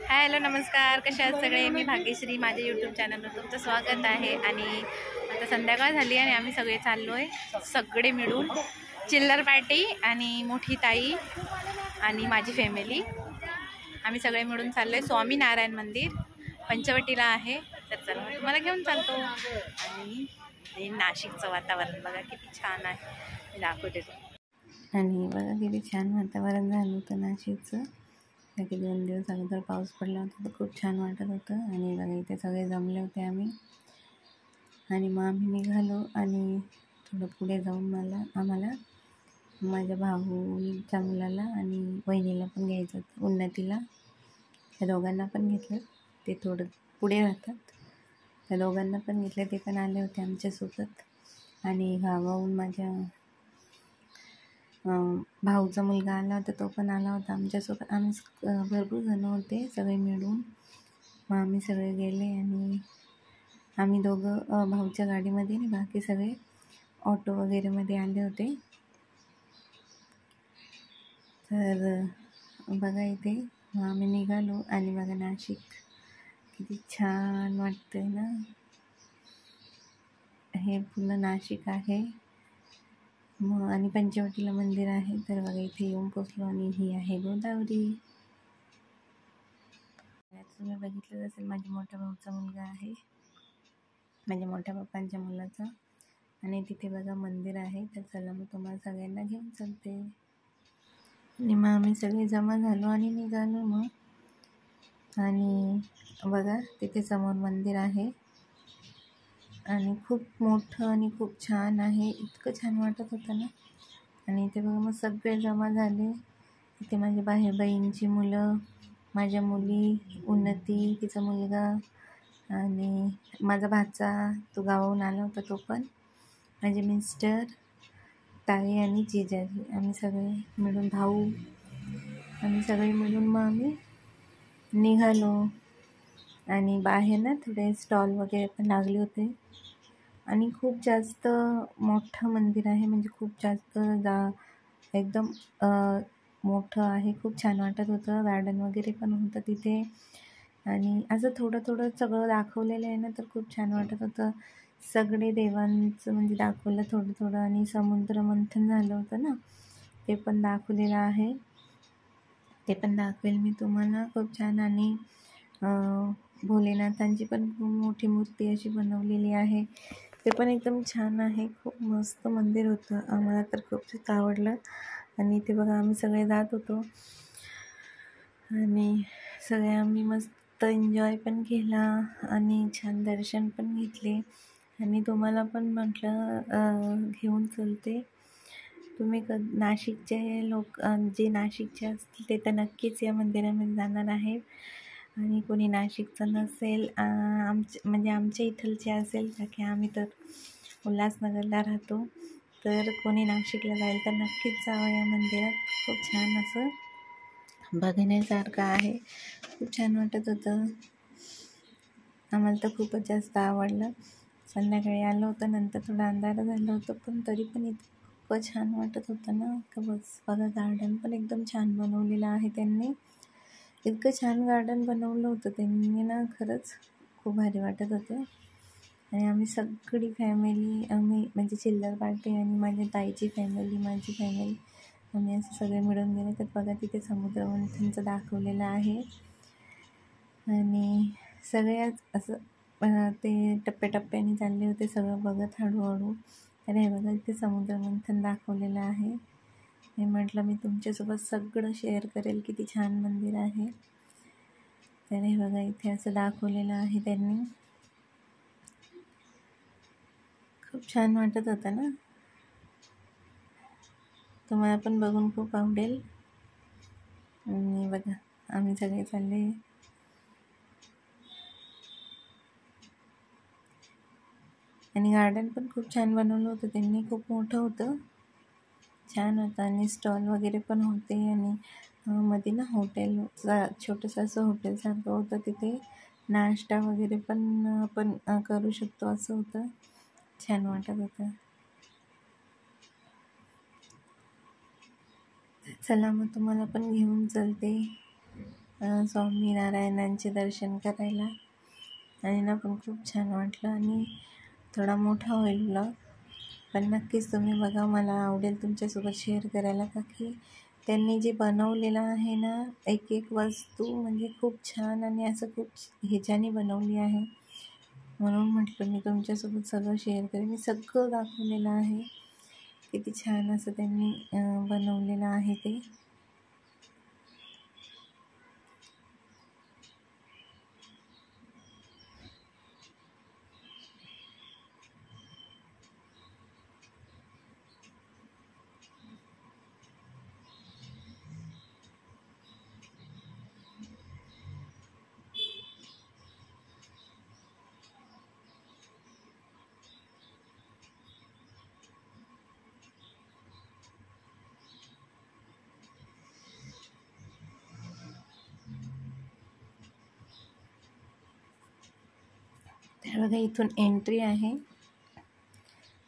Hello नमस्कार, कशा आहात सगळे. मी भाग्यश्री. माझ्या यूट्यूब चॅनलवर तुमचं स्वागत आहे. आणि आता संध्याकाळ झाली आणि आम्ही सगळे चाललो आहे, सगळे मिळून चिल्लर पार्टी आणि मोठी ताई आणि माझी फॅमिली. आम्ही सगळे मिळून चाललो आहे स्वामीनारायण मंदिर पंचवटीला आहे. तर चला तुम्हाला घेऊन चालतो. आणि हे नाशिकचं वातावरण बघा किती छान आहे, मी दाखवते. आणि बघा किती छान वातावरण झालं होतं नाशिकचं. की 2 दिवस अगोदर पाऊस पडला होता तर खूप छान वाटत होतं. आणि बघा इथे सगळे जमले होते आम्ही. आणि मग आम्ही निघालो आणि थोडं पुढे जाऊन आम्हाला माझ्या भाऊच्या मुलाला आणि वहिनीला पण घ्यायचं होतं, उन्नतीला. त्या दोघांना पण घेतलं. ते थोडं पुढे राहतात. त्या दोघांना पण घेतले, ते पण आले होते आमच्यासोबत. आणि गावाहून माझ्या भाऊचा मुलगा आला होता, तो पण आला होता आमच्यासोबत. आम्ही भरपूर जण होते सगळे मिळून. मग आम्ही सगळे गेले आणि आम्ही दोघं भाऊच्या गाडीमध्ये आणि बाकी सगळे ऑटो वगैरेमध्ये आले होते. तर बघा इथे मग आम्ही निघालो आणि बघा नाशिक किती छान वाटतंय ना. हे पूर्ण नाशिक आहे. मग आणि पंचवटीला मंदिर आहे. तर बघा इथे येऊन पोचलो आणि ही आहे गोदावरी. तुम्ही बघितलं असेल, माझ्या मोठ्या भाऊचा मुलगा आहे, माझ्या मोठ्या पप्पांच्या मुलाचा. आणि तिथे बघा मंदिर आहे. तर चला मग तुम्हाला सगळ्यांना घेऊन चालते. आणि मग आम्ही सगळे जमा झालो आणि निघालो मग. आणि बघा तिथे समोर मंदिर आहे आणि खूप मोठं आणि खूप छान आहे. इतकं छान वाटत होतं ना. आणि इथे बघा मग सगळे जमा झाले. इथे माझ्या बहिणीची मुलं, माझ्या मुली, उन्नती, तिचा मुलगा आणि माझा भाचा, तो गावाहून आला होता तो पण, माझे मिस्टर, ताई आणि जिजाजी. आम्ही सगळे मिळून, भाऊ, आम्ही सगळे मिळून मग आम्ही निघालो. आणि बाहेर ना थोडे स्टॉल वगैरे पण लागले होते. आणि खूप जास्त मोठं मंदिर आहे, म्हणजे खूप जास्त एकदम मोठं आहे. खूप छान वाटत होतं. गार्डन वगैरे पण होतं तिथे. आणि असं थोडं थोडं सगळं दाखवलेलं आहे ना, तर खूप छान वाटत होतं. सगळे देवांचं म्हणजे दाखवलं थोडं थोडं. आणि समुद्र मंथन झालं होतं ना, ते पण दाखवलेलं आहे. ते पण दाखवेल मी तुम्हाला. खूप छान. आणि भोलेनाथांची पण खूप मोठी मूर्ती अशी बनवलेली आहे. ते पण एकदम छान आहे. खूप मस्त मंदिर होतं. आम्हाला तर खूपच आवडलं. आणि इथे बघा आम्ही सगळे जात होतो आणि सगळे आम्ही मस्त एन्जॉय पण केला आणि छान दर्शन पण घेतले. आणि तुम्हाला पण म्हटलं घेऊन चलते. तुम्ही नाशिकचे लोक जे नाशिकचे असतील ते तर नक्कीच या मंदिरामध्ये जाणार आहे. आणि कोणी नाशिकचं नसेल, म्हणजे आमच्या इथलचे असेल, का की आम्ही तर उल्हासनगरला राहतो, तर कोणी नाशिकला जाईल तर नक्कीच जावं या मंदिरात. खूप छान असं बघण्यासारखं आहे. खूप छान वाटत होतं. आम्हाला तर खूपच जास्त आवडलं. संध्याकाळी आलं होतं, नंतर थोडं अंधार झालं होतं, पण तरी पण इतकं छान वाटत होतं ना का बस. बघा गार्डन पण एकदम छान बनवलेलं आहे त्यांनी. इतकं छान गार्डन बनवलं होतं त्यांनी ना, खरंच खूप भारी वाटत होतं. आणि आम्ही सगळी फॅमिली, आम्ही म्हणजे चिल्लर पार्टी आणि माझ्या ताईची फॅमिली, माझी फॅमिली, आम्ही असं सगळे मिळून गेले. तर बघा तिथे समुद्र मंथनचं दाखवलेलं आहे. आणि सगळ्यात असं ते टप्प्याटप्प्याने चालले होते सगळं बघत हळूहळू. तर हे बघा इथे समुद्र मंथन दाखवलेलं आहे. मी म्हटलं मी तुमच्यासोबत सगळं शेअर करेल. किती छान मंदिर आहे. तर हे बघा इथे असं दाखवलेलं आहे त्यांनी. खूप छान वाटत होतं ना. तुम्हाला पण बघून खूप आवडेल. आणि बघा आम्ही सगळे चालले. आणि गार्डन पण खूप छान बनवलं होतं त्यांनी. खूप मोठं होतं, छान होतं. आणि स्टॉल वगैरे पण होते. आणि मध्ये ना हॉटेल, छोटंसं असं हॉटेलसारखं होतं. तिथे नाश्ता वगैरे पण आपण करू शकतो असं होतं. छान वाटत होतं. चला मग तुम्हाला पण घेऊन चलते. स्वामीनारायणांचे दर्शन करायला आणि ना पण खूप छान वाटलं आणि थोडा मोठा होईल ब्लॉग, पण नक्कीच तुम्ही बघा. मला आवडेल तुमच्यासोबत शेअर करायला, का की त्यांनी जे बनवलेलं आहे ना, एक एक वस्तू म्हणजे खूप छान आणि असं खूप ह्याच्याने बनवली आहे, म्हणून म्हटलं मी तुमच्यासोबत सगळं शेअर करेन. मी सगळं दाखवलेलं आहे, किती छान असं त्यांनी बनवलेलं आहे ते. तर बघा, इथून एंट्री आहे,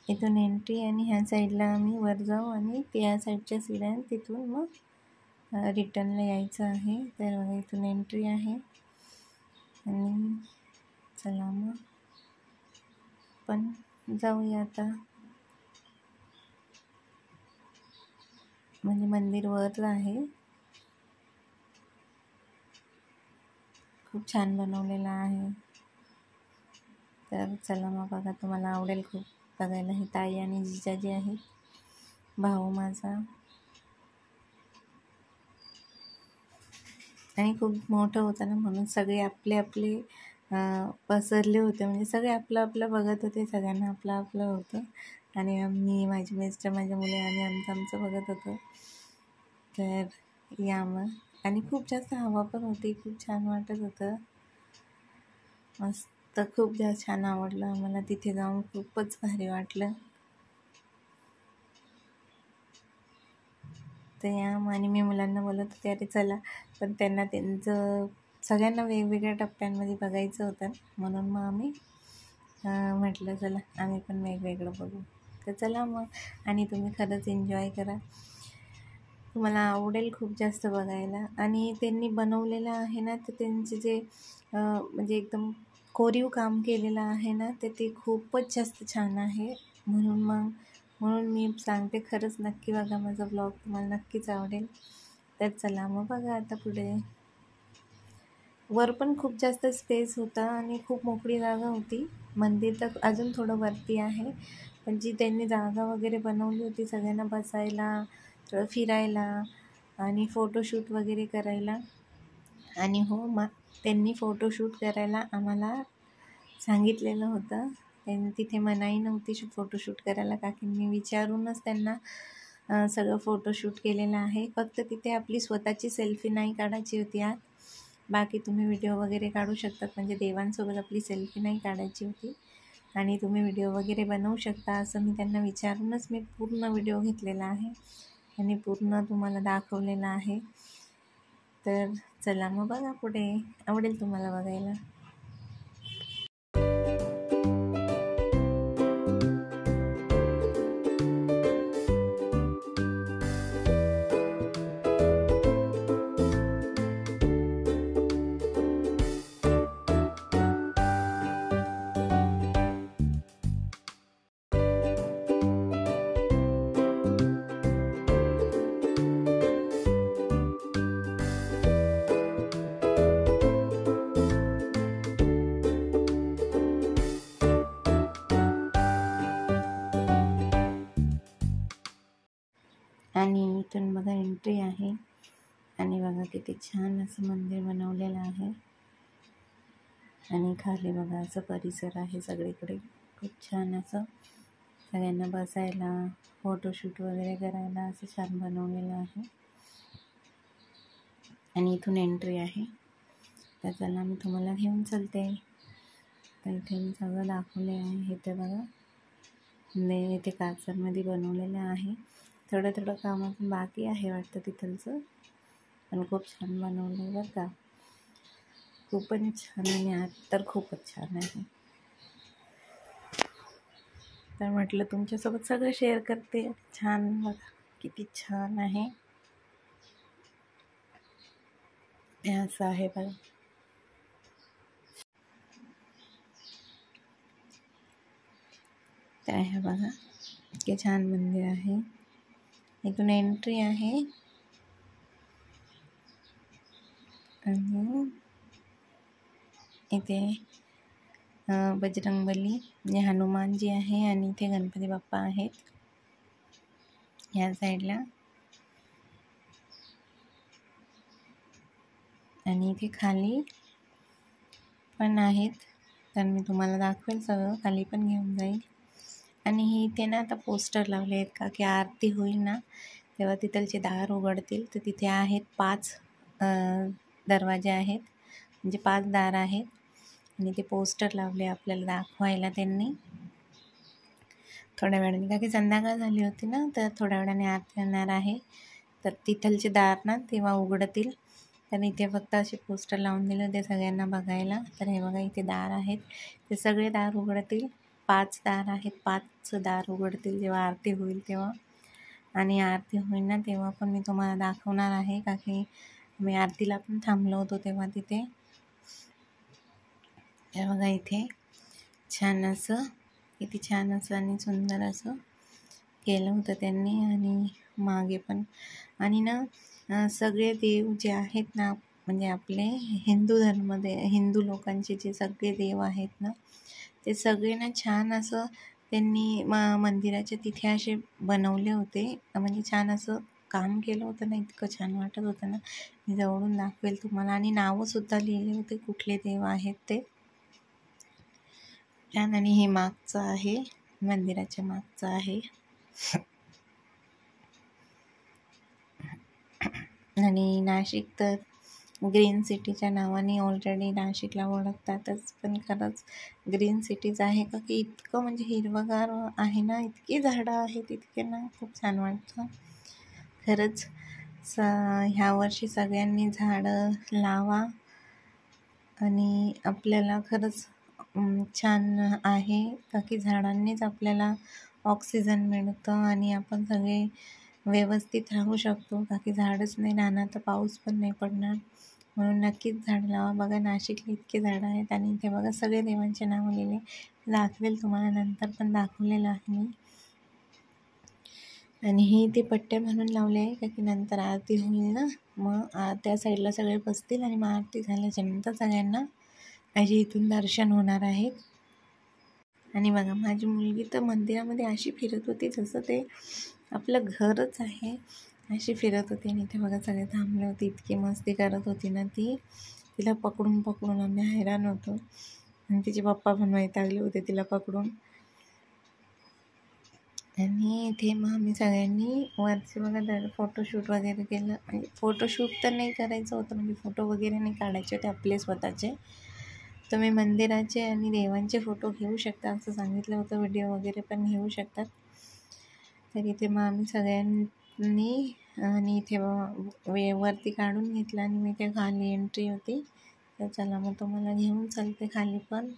इथून एंट्री आणि ह्या साईडला आम्ही वर जाऊ आणि त्या साईडच्या सीड्या तिथून मग रिटर्नला यायचं आहे. तर बघा, इथून एंट्री आहे आणि चला मग पण जाऊया आता. म्हणजे मंदिर वर आहे, खूप छान बनवलेलं आहे. तर चला मग बघा, तुम्हाला आवडेल खूप बघायला. ही ताई आणि जिजाजी आहेत, भाऊ माझा, आणि खूप मोठं होतं ना, म्हणून सगळे आपले आपले पसरले होते. म्हणजे सगळे आपलं आपलं बघत होते, सगळ्यांना आपलं आपलं होतं. आणि मी, माझी मिस्टर, माझ्या मुली, आम्ही आमचं बघत होतो. तर या मग, आणि खूप जास्त हवा पण होती, खूप छान वाटत होतं, मस्त, खूप जास्त छान आवडलं आम्हाला. तिथे जाऊन खूपच भारी वाटलं. तर या, आणि मी मुलांना बोलत होते अरे चला, पण त्यांना त्यांचं सगळ्यांना वेगवेगळ्या टप्प्यांमध्ये बघायचं होतं, म्हणून मग आम्ही म्हटलं चला आम्ही पण वेगवेगळं बघू. तर चला मग, आणि तुम्ही खरंच एन्जॉय करा, तुम्हाला आवडेल खूप जास्त बघायला. आणि त्यांनी बनवलेलं आहे ना, तर त्यांचे जे म्हणजे एकदम कोरीव काम केलेलं आहे ना, तर ते खूपच जास्त छान आहे. म्हणून मी सांगते, खरंच नक्की बघा माझा ब्लॉग, तुम्हाला नक्कीच आवडेल. तर चला मग बघा आता पुढे. वर पण खूप जास्त स्पेस होता आणि खूप मोकळी जागा होती. मंदिर तर अजून थोडं वरती आहे, पण जी त्यांनी जागा वगैरे बनवली होती सगळ्यांना बसायला, थोडं फिरायला आणि फोटोशूट वगैरे करायला. आणि हो, मग त्यांनी फोटोशूट करायला आम्हाला सांगितलेलं होतं. त्यांनी तिथे मनाई नव्हती फोटोशूट करायला, काकींनी विचारूनच त्यांना सगळं फोटोशूट केलेलं आहे. फक्त तिथे आपली स्वतःची सेल्फी नाही काढायची होती आत, बाकी तुम्ही व्हिडिओ वगैरे काढू शकतात. म्हणजे देवांसोबत आपली सेल्फी नाही काढायची होती, आणि तुम्ही व्हिडिओ वगैरे बनवू शकता, असं मी त्यांना विचारूनच मी पूर्ण व्हिडिओ घेतलेला आहे आणि पूर्ण तुम्हाला दाखवलेला आहे. तर चला मग बघा पुढे, आवडेल तुम्हाला बघायला. आणि इथून बघा एंट्री आहे, आणि बघा किती छान असं मंदिर बनवलेलं आहे. आणि खाली बघा असं परिसर आहे सगळीकडे, खूप छान असं सगळ्यांना बसायला, फोटोशूट वगैरे करायला असं छान बनवलेलं आहे. आणि इथून एंट्री आहे. तर चला मी तुम्हाला घेऊन चलते. तर इथे मी सगळं दाखवले आहे. हे ते बघा, इथे काचमध्ये बनवलेलं आहे. थोडं थोडं काम पण बाकी आहे वाटतं तिथलचं, पण खूप छान बनवलं आहे बरं का, खूपच छान. आणि आत तर खूपच छान आहे. तर म्हटलं तुमच्यासोबत सगळं शेअर करते. छान बघा किती छान आहे. हे असं आहे बघा. ते आहे बघा, इतके छान मंदिर आहे. इथून एंट्री आहे आणि इथे बजरंगबली म्हणजे हनुमानजी आहे आणि इथे गणपती बाप्पा आहेत ह्या साईडला. आणि इथे खाली पण आहेत, तर मी तुम्हाला दाखवेल सगळं, खाली पण घेऊन जाईल. आणि ही इथे ना आता पोस्टर लावले आहेत का की आरती होईल ना तेव्हा तिथलचे दार उघडतील. तर तिथे आहेत 5 दरवाजे आहेत, म्हणजे 5 दार आहेत आणि ते पोस्टर लावले आपल्याला दाखवायला त्यांनी. थोड्या वेळाने का की संध्याकाळ झाली होती ना, तर थोड्या वेळाने आरती येणार आहे, तर तिथलचे दार ना तेव्हा उघडतील. तर इथे फक्त असे पोस्टर लावून दिले होते सगळ्यांना बघायला. तर हे बघा इथे दार आहेत, ते सगळे दार उघडतील. 5 दार आहेत, 5 दार उघडतील जेव्हा आरती होईल तेव्हा. आणि आरती होईल ना तेव्हा पण मी तुम्हाला दाखवणार आहे, का की मी आरतीला पण थांबलो होतो तेव्हा तिथे. हे बघा इथे छान असं, किती छान असं आणि सुंदर असं केलं होतं त्यांनी. आणि मागे पण आणि ना सगळे देव जे आहेत ना, म्हणजे आपले हिंदू हिंदू लोकांचे जे सगळे देव आहेत ना, ते सगळे ना छान असं त्यांनी मंदिराच्या तिथे असे बनवले होते. म्हणजे छान असं काम केलं होतं ना, इतकं छान वाटत होतं ना, मी जवळून दाखवेल तुम्हाला. आणि नावंसुद्धा लिहिले होते कुठले देव आहेत ते छान. आणि हे मागचं आहे, मंदिराच्या मागचं आहे. आणि नाशिक तर ग्रीन सिटीच्या नावाने ऑलरेडी नाशिकला ओळखतातच, पण खरंच ग्रीन सिटीज आहे का की इतकं म्हणजे हिरवंगार आहे ना, इतकी झाडं आहेत इतके ना, खूप छान वाटतं खरंच. ह्या वर्षी सगळ्यांनी झाडं लावा आणि आपल्याला खरंच छान आहे, का की झाडांनीच आपल्याला ऑक्सिजन मिळतं आणि आपण सगळे व्यवस्थित राहू शकतो. का की झाडच नाही राहणार तर पाऊस पण नाही पडणार. म्हणून नक्कीच झाड लावा. बघा नाशिकला इतके झाडं आहेत आणि इथे बघा सगळे देवांचे नावं लिहिले. दाखवेल तुम्हाला, नंतर पण दाखवलेलं आहे मी. आणि हे ते पट्ट्या म्हणून लावले आहे का की नंतर आरती होईल ना, मग त्या साईडला सगळे बसतील आणि मग आरती झाल्याच्या नंतर सगळ्यांना माझी इथून दर्शन होणार आहे. आणि बघा माझी मुलगी तर मंदिरामध्ये अशी फिरत होती जसं ते आपलं घरच आहे, अशी फिरत होती. आणि इथे बघा सगळे थांबले होते, इतकी मस्ती करत होती ना ती. तिला पकडून पकडून आम्ही हैराण होतो आणि तिचे पप्पा पण वैतागले होते तिला पकडून. आणि इथे मग आम्ही सगळ्यांनी वरचे बघा फोटोशूट वगैरे केलं. म्हणजे फोटोशूट तर नाही करायचं होतं, म्हणजे फोटो वगैरे नाही काढायचे होते आपले स्वतःचे. तुम्ही मंदिराचे आणि देवांचे फोटो घेऊ शकता असं सांगितलं होतं, व्हिडिओ वगैरे पण घेऊ शकतात. तर इथे मग आम्ही सगळ्यांनी आणि इथे वरती काढून घेतलं आणि मी ते खाली एंट्री होती. तर चला मग तुम्हाला घेऊन चालते खाली पण.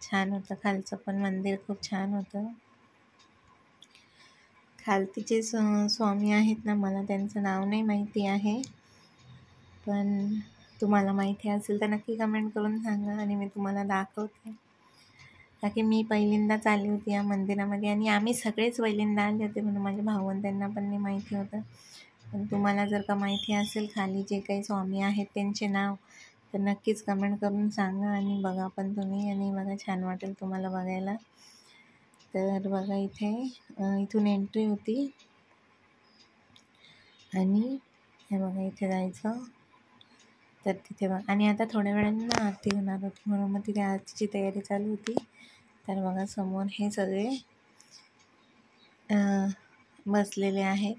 छान होतं खालचं पण मंदिर, खूप छान होतं. खालतीचे स्वामी आहेत ना, मला त्यांचं नाव नाही माहिती आहे, पण तुम्हाला माहिती असेल तर नक्की कमेंट करून सांगा आणि मी तुम्हाला दाखवते. का की मी पहिल्यांदाच आली होती या मंदिरामध्ये आणि आम्ही सगळेच पहिल्यांदा आले होते, म्हणून माझ्या भावंडांना पण नाही माहिती होतं. पण तुम्हाला जर का माहिती असेल खाली जे काही स्वामी आहेत त्यांचे नाव, तर नक्कीच कमेंट करून सांगा आणि बघा पण तुम्ही. आणि बघा छान वाटेल तुम्हाला बघायला. तर बघा इथे इथून एंट्री होती आणि हे बघा इथे जायचं. तर तिथे बघा आणि आता थोड्या वेळाने ना आरती होणार होती, म्हणून मग तिथे आरतीची तयारी चालू होती. तर बघा समोर हे सगळे बसलेले आहेत,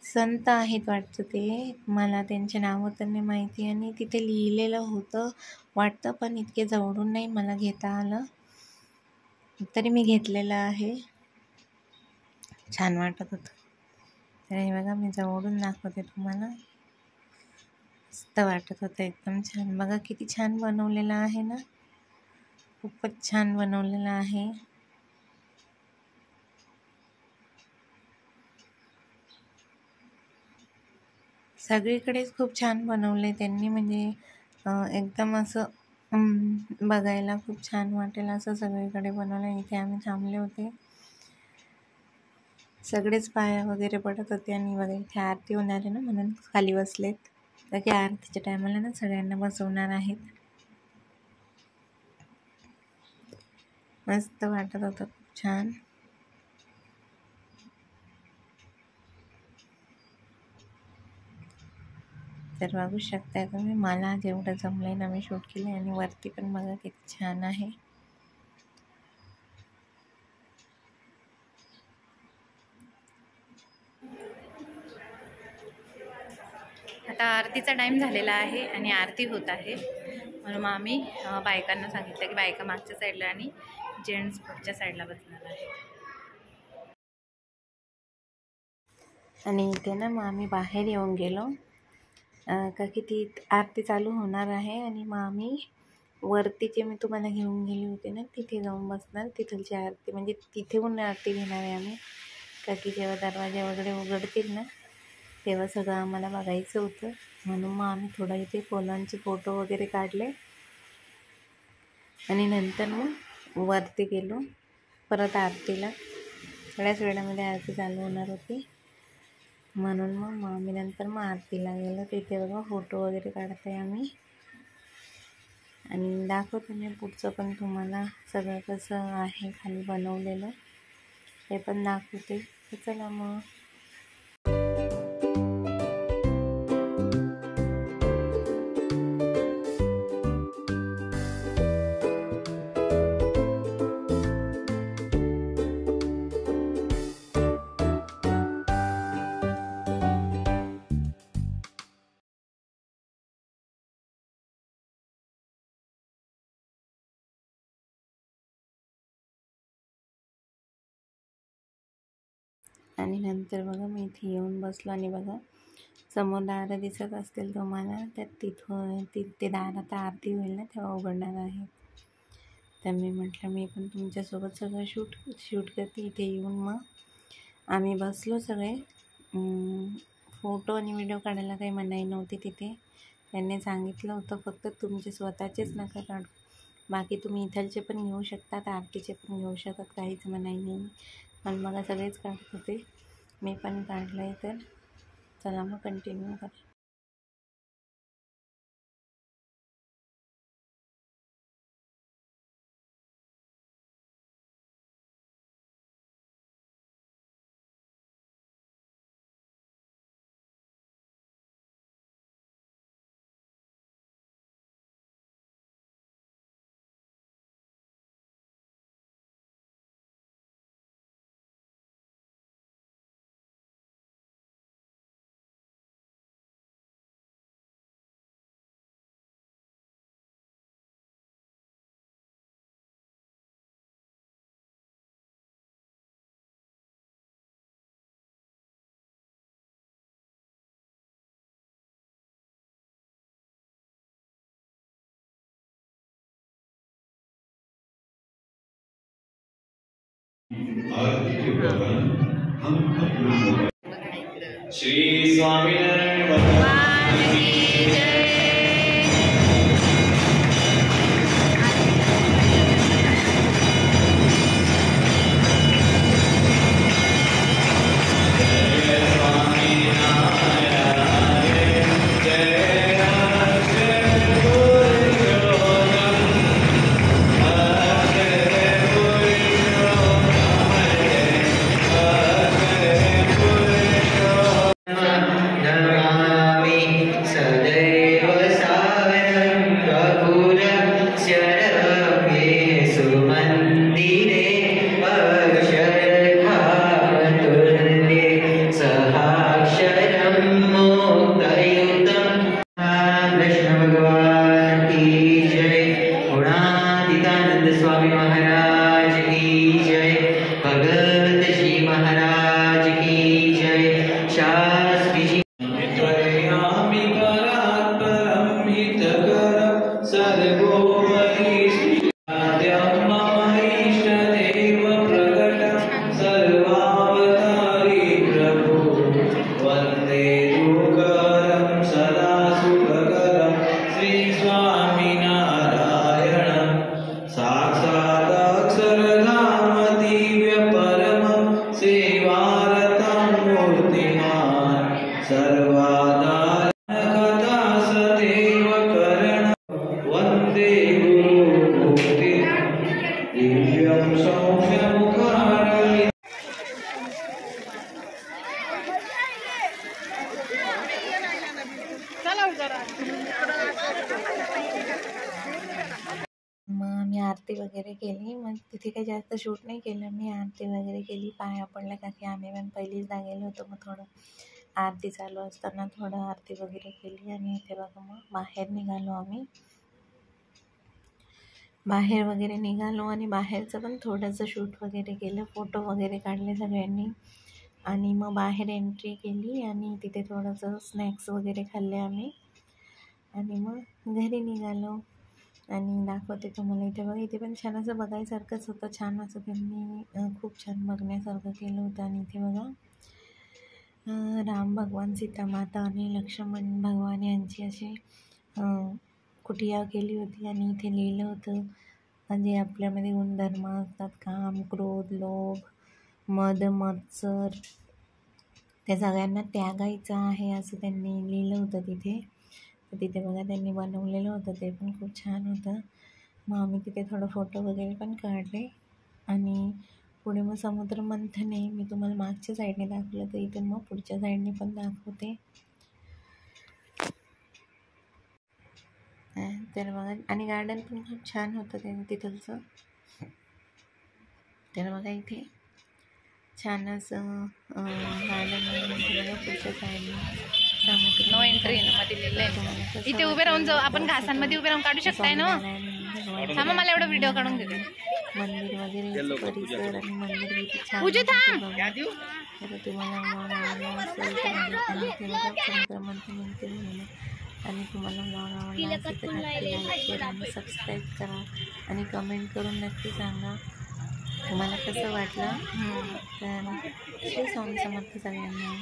संत आहेत वाटतं ते, मला त्यांचे नावं तर नाही माहिती. आणि तिथे लिहिलेलं होतं वाटतं, पण इतके जवळून नाही मला घेता आलं, तरी मी घेतलेलं आहे. छान वाटत होतं. तर हे बघा मी जवळून दाखवते तुम्हाला, मस्त वाटत होतं, एकदम छान. बघा किती छान बनवलेलं आहे ना, खूपच छान बनवलेलं आहे. सगळीकडेच खूप छान बनवले त्यांनी, म्हणजे एकदम असं बघायला खूप छान वाटेल असं सगळीकडे बनवलं. इथे आम्ही थांबले होते, सगळेच पाया वगैरे पडत होते आणि बघा इथे आरती होणार आहे ना म्हणून खाली बसलेत. तर की आरतीच्या टायमाला ना सगळ्यांना बसवणार आहेत. मस्त वाटत होतं, खूप छान. तर बघू शकता तुम्ही, मला जेवढं जमलंय ना मी शूट केले. आणि वरती पण बघा किती छान आहे. आता आरतीचा टाईम झालेला आहे आणि आरती होत आहे, म्हणून मग आम्ही बायकांना सांगितलं की बायका मागच्या साईडला आणि जेंट्स पुढच्या साईडला बसणार आहे. आणि इथे ना मग आम्ही बाहेर येऊन गेलो, का की ती आरती चालू होणार आहे. आणि मग आम्ही वरती जे मी तुम्हाला घेऊन गेली होते ना तिथे जाऊन बसणार. तिथलची आरती म्हणजे तिथेहून आरती घेणार आहे आम्ही, का की जेव्हा दरवाजे वगैरे उघडतील ना तेव्हा सगळं आम्हाला बघायचं होतं. म्हणून मग आम्ही थोडा इथे फुलांचे फोटो वगैरे काढले आणि नंतर मग वरती गेलो परत आरतीला. थोड्याच वेळामध्ये आरती चालू होणार होती, म्हणून मग आम्ही नंतर मग आरतीला गेलो. तिथे बघा फोटो वगैरे काढत आहे आम्ही, आणि दाखवते मी पुढचं पण तुम्हाला सगळं कसं आहे खाली बनवलेलं ते पण दाखवते. तर चला मग. आणि नंतर बघा मी इथे येऊन बसलो आणि बघा समोर दारं दिसत असतील तुम्हाला, तर तिथून ते दार आता आरती होईल ना तेव्हा उघडणार आहे. तर मी म्हटलं मी पण तुमच्यासोबत सगळं शूट करते. इथे येऊन मग आम्ही बसलो सगळे. फोटो आणि व्हिडिओ काढायला काही मनाई नव्हती तिथे. त्यांनी सांगितलं होतं फक्त तुमचे स्वतःचेच नका काढू, बाकी तुम्ही इथलचे पण घेऊ शकतात, आरतीचे पण घेऊ शकतात, काहीच मनाई नाही. पण मला सगळेच काढत होते, मी पण काढलं आहे. तर चला मग कंटिन्यू करा. आरती के दौरान हम अपने श्री स्वामीनारायण भगवान की जय। स्वामी महाराज की जय, भगत श्री महाराज की जय, शास्त्री जी त्वयामि परात्परं हितकरं सर्वोपरि सत्यं मम इष्टदेव प्रकटं सर्वावतारी प्रभु वन्दे तुकारं आरती वगैरे केली. मग तिथे काही जास्त शूट नाही केलं मी. आरती वगैरे केली, पाया पडल्या का की आम्ही पण पहिलीचदा गेलो होतो. मग थोडं आरती चालू असताना थोडं आरती वगैरे केली आणि इथे बघा मग बाहेर निघालो आम्ही. बाहेर वगैरे निघालो आणि बाहेरचं पण थोडंसं शूट वगैरे केलं, फोटो वगैरे काढले सगळ्यांनी. आणि मग बाहेर एंट्री केली आणि तिथे थोडंसं स्नॅक्स वगैरे खाल्ले आम्ही आणि मग घरी निघालो. आणि दाखवते तुम्हाला. इथे बघा, इथे पण छान असं बघायसारखंच होतं. छान असं त्यांनी खूप छान बघण्यासारखं केलं होतं. आणि इथे बघा राम भगवान, सीता माता आणि लक्ष्मण भगवान यांची अशी कुटिया केली होती. आणि इथे लिहिलं होतं म्हणजे आपल्यामध्ये गुणधर्म असतात, काम, क्रोध, लोभ, मद, मत्सर, त्या सगळ्यांना त्यागायचं आहे असं त्यांनी लिहिलं होतं तिथे. तर तिथे बघा त्यांनी बनवलेलं होतं, ते पण खूप छान होतं. मग आम्ही तिथे थोडं फोटो वगैरे पण काढले. आणि पुढे मग समुद्र मंथन आहे, मी तुम्हाला मागच्या साईडने दाखवलं, तर इथून मग पुढच्या साईडने पण दाखवते. तर बघा, आणि गार्डन पण खूप छान होतं ते तिथलचं. तर बघा इथे छान असं गार्डन बघा पुढच्या साईडने नो एंट्री मध्ये लिहिलंय. इथे उभे राहून जाऊ आपण, घासांमध्ये उभे राहून काढू शकताय ना. थांबा, मला एवढा व्हिडिओ काढून घेते. मंदिर वगैरे परिसर आणि मंदिर किती छान पूजे थांब. तर तुम्हाला असेल तर आणि ते बघा समुद्र मंथन आणि तुम्हाला ब्लॉग आवडला असेल तर नक्की लाईक करा आणि सबस्क्राईब करा आणि कमेंट करून नक्की सांगा तुम्हाला कसं वाटलं. तर श्री स्वामी समर्थ सगळ्यांना.